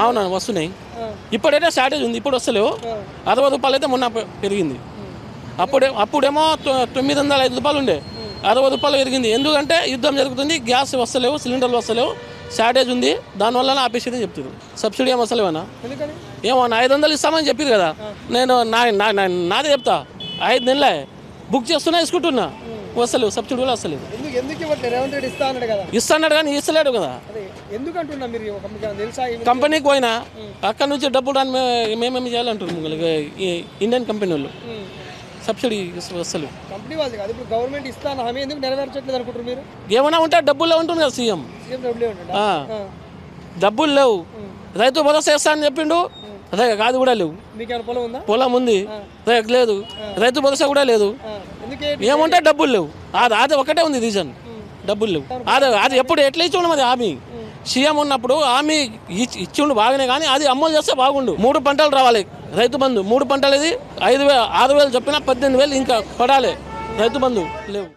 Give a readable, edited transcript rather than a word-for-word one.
అవునా వస్తున్నాయి. ఇప్పుడైతే షార్టేజ్ ఉంది, ఇప్పుడు వస్తలేవు. 60 రూపాయలు అయితే మొన్న పెరిగింది. అప్పుడేమో 905 రూపాయలు ఉండే, 60 రూపాయలు పెరిగింది. ఎందుకంటే యుద్ధం జరుగుతుంది, గ్యాస్ వస్తలేవు, సిలిండర్లు వస్తలేవు, షార్టేజ్ ఉంది, దానివల్ల ఆపేసేది చెప్తారు. సబ్సిడీ ఏం వస్తలేవన్నా, ఏమో 500 ఇస్తామని చెప్పారు కదా. నేను నాదే చెప్తా, 5 నెలలే బుక్ చేస్తున్నా, తీసుకుంటున్నా, వస్తలేవు, సబ్సిడీ కూడా వస్తలేదు. ఇస్తాడు కానీ ఇస్తలేడు కదా. కంపెనీకి పోయినా అక్కడ నుంచి డబ్బులు రాని మేమేమి చేయాలంటున్నాం. ఇండియన్ కంపెనీ వాళ్ళు సబ్సిడీ వస్తలేవు. గవర్నమెంట్ ఇస్తాను హామీ ఎందుకు నెరవేర్చట్లేదు అనుకుంటారు మీరు? ఏమైనా ఉంటే డబ్బుల్లో ఉంటుంది కదా సీఎం. డబ్బులు లేవు, రైతు భరోసా ఇస్తా అని చెప్పిండు, అదే కాదు కూడా లేవు. పొలం ఉంది లేదు, రైతు భరోసా కూడా లేదు. ఏముంటే డబ్బులు లేవు, అది ఒకటే ఉంది రీజన్, డబ్బులు లేవు. అది ఎప్పుడు ఎట్లా ఇచ్చిండు మరి హామీ? సీఎం ఉన్నప్పుడు హామీ ఇచ్చిండు బాగానే, కానీ అది అమలు చేస్తే బాగుండు. 3 పంటలు రావాలి రైతు బంధు, 3 పంటలు ఇది 5,000 6,000 చెప్పినా 18,000 ఇంకా పడాలి. రైతు బంధు లేవు.